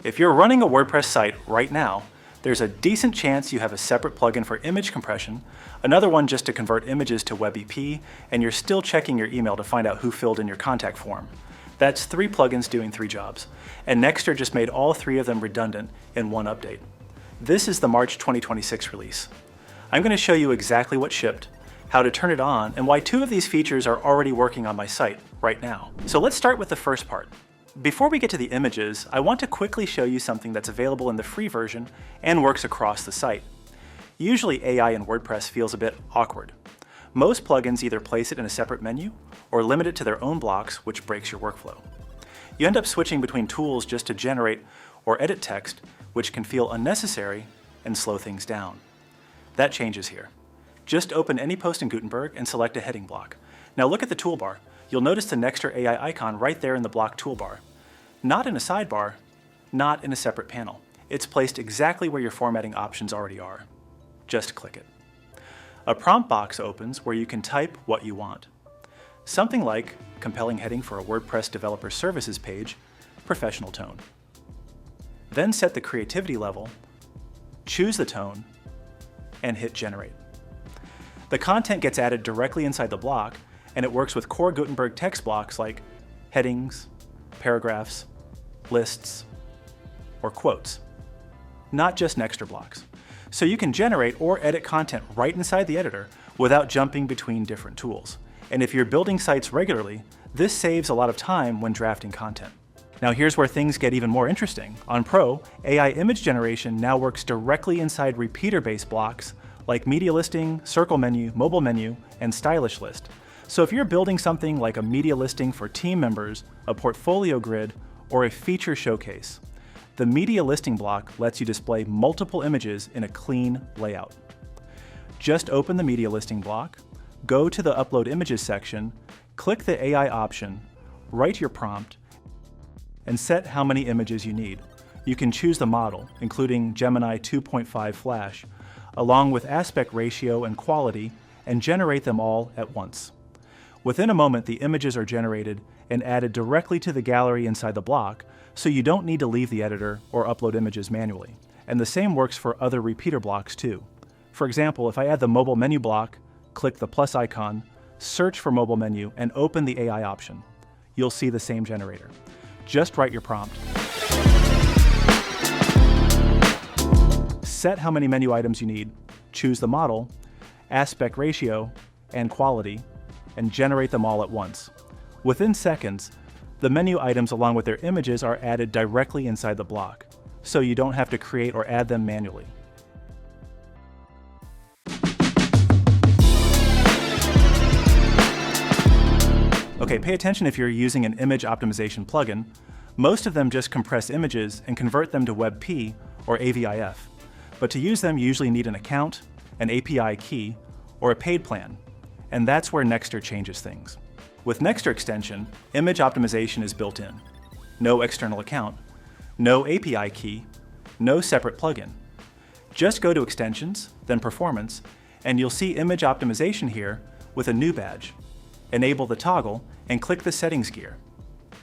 If you're running a WordPress site right now, there's a decent chance you have a separate plugin for image compression, another one just to convert images to WebP, and you're still checking your email to find out who filled in your contact form. That's 3 plugins doing 3 jobs, and Nexter just made all 3 of them redundant in one update. This is the March 2026 release. I'm going to show you exactly what shipped, how to turn it on, and why 2 of these features are already working on my site right now. So let's start with the first part. Before we get to the images, I want to quickly show you something that's available in the free version and works across the site. Usually AI in WordPress feels a bit awkward. Most plugins either place it in a separate menu or limit it to their own blocks, which breaks your workflow. You end up switching between tools just to generate or edit text, which can feel unnecessary and slow things down. That changes here. Just open any post in Gutenberg and select a heading block. Now look at the toolbar. You'll notice the Nexter AI icon right there in the block toolbar. Not in a sidebar, not in a separate panel. It's placed exactly where your formatting options already are. Just click it. A prompt box opens where you can type what you want. Something like compelling heading for a WordPress developer services page, professional tone. Then set the creativity level, choose the tone, and hit generate. The content gets added directly inside the block, and it works with core Gutenberg text blocks like headings, paragraphs, lists, or quotes. Not just Nexter blocks. So you can generate or edit content right inside the editor without jumping between different tools. And if you're building sites regularly, this saves a lot of time when drafting content. Now here's where things get even more interesting. On Pro, AI image generation now works directly inside repeater-based blocks like media listing, circle menu, mobile menu, and stylish list. So if you're building something like a media listing for team members, a portfolio grid, or a feature showcase, the media listing block lets you display multiple images in a clean layout. Just open the media listing block, go to the Upload Images section, click the AI option, write your prompt, and set how many images you need. You can choose the model, including Gemini 2.5 Flash, along with aspect ratio and quality, and generate them all at once. Within a moment, the images are generated and added directly to the gallery inside the block, so you don't need to leave the editor or upload images manually. And the same works for other repeater blocks too. For example, if I add the mobile menu block, click the plus icon, search for mobile menu, and open the AI option, you'll see the same generator. Just write your prompt. Set how many menu items you need, choose the model, aspect ratio, and quality, and generate them all at once. Within seconds, the menu items along with their images are added directly inside the block, so you don't have to create or add them manually. Okay, pay attention if you're using an image optimization plugin. Most of them just compress images and convert them to WebP or AVIF. But to use them, you usually need an account, an API key, or a paid plan. And that's where Nexter changes things. With Nexter extension, image optimization is built in. No external account, no API key, no separate plugin. Just go to Extensions, then Performance, and you'll see image optimization here with a new badge. Enable the toggle and click the settings gear.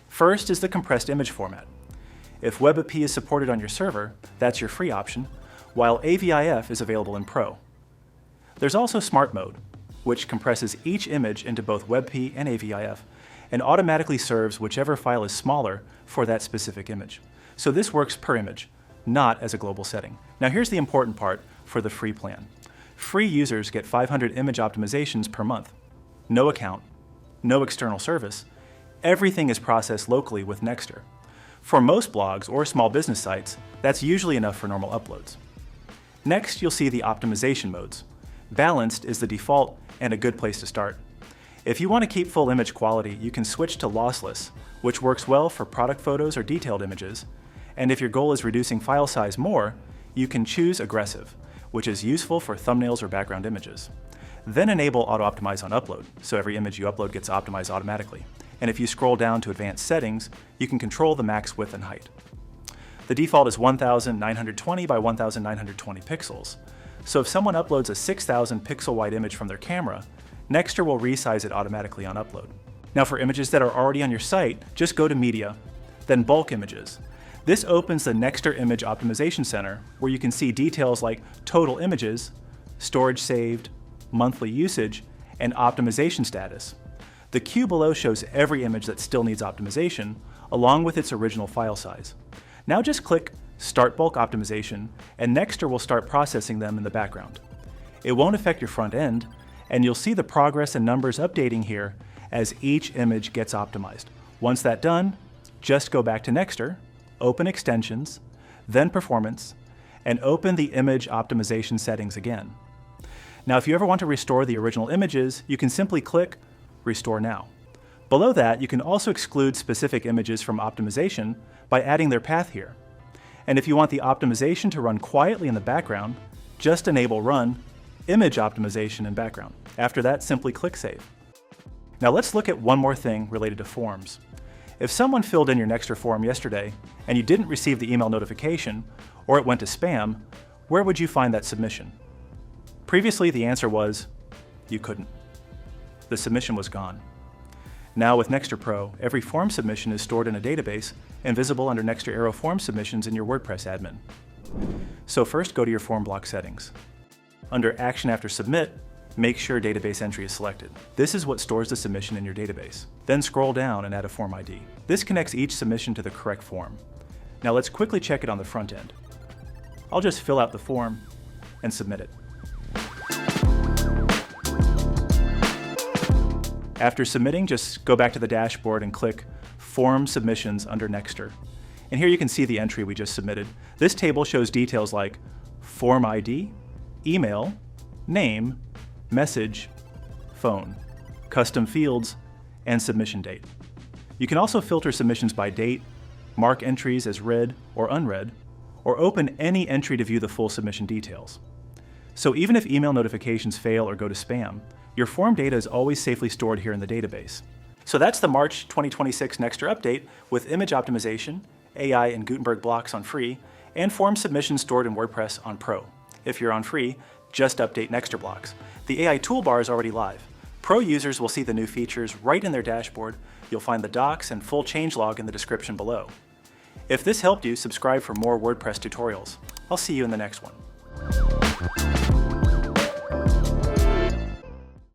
First is the compressed image format. If WebP is supported on your server, that's your free option, while AVIF is available in Pro. There's also Smart Mode, which compresses each image into both WebP and AVIF and automatically serves whichever file is smaller for that specific image. So this works per image, not as a global setting. Now here's the important part for the free plan. Free users get 500 image optimizations per month. No account, no external service. Everything is processed locally with Nexter. For most blogs or small business sites, that's usually enough for normal uploads. Next, you'll see the optimization modes. Balanced is the default and a good place to start. If you want to keep full image quality, you can switch to lossless, which works well for product photos or detailed images. And if your goal is reducing file size more, you can choose aggressive, which is useful for thumbnails or background images. Then enable auto-optimize on upload, so every image you upload gets optimized automatically. And if you scroll down to advanced settings, you can control the max width and height. The default is 1920 by 1920 pixels. So if someone uploads a 6000 pixel wide image from their camera, Nexter will resize it automatically on upload. Now for images that are already on your site, just go to Media, then Bulk Images. This opens the Nexter Image Optimization Center, where you can see details like total images, storage saved, monthly usage, and optimization status. The queue below shows every image that still needs optimization, along with its original file size. Now just click Start Bulk Optimization, and Nexter will start processing them in the background. It won't affect your front end, and you'll see the progress and numbers updating here as each image gets optimized. Once that's done, just go back to Nexter, open Extensions, then Performance, and open the image optimization settings again. Now, if you ever want to restore the original images, you can simply click Restore Now. Below that, you can also exclude specific images from optimization by adding their path here. And if you want the optimization to run quietly in the background, just enable Run Image Optimization in background. After that, simply click Save. Now let's look at one more thing related to forms. If someone filled in your Nexter form yesterday and you didn't receive the email notification, or it went to spam, where would you find that submission? Previously, the answer was, you couldn't. The submission was gone. Now with Nexter Pro, every form submission is stored in a database and visible under Nexter Arrow Form Submissions in your WordPress admin. So first, go to your form block settings. Under Action After Submit, make sure Database Entry is selected. This is what stores the submission in your database. Then scroll down and add a form ID. This connects each submission to the correct form. Now let's quickly check it on the front end. I'll just fill out the form and submit it. After submitting, just go back to the dashboard and click Form Submissions under Nexter. And here you can see the entry we just submitted. This table shows details like form ID, email, name, message, phone, custom fields, and submission date. You can also filter submissions by date, mark entries as read or unread, or open any entry to view the full submission details. So even if email notifications fail or go to spam, your form data is always safely stored here in the database. So that's the March 2026 Nexter update with image optimization, AI and Gutenberg blocks on free, and form submissions stored in WordPress on Pro. If you're on free, just update Nexter blocks. The AI toolbar is already live. Pro users will see the new features right in their dashboard. You'll find the docs and full changelog in the description below. If this helped you, subscribe for more WordPress tutorials. I'll see you in the next one.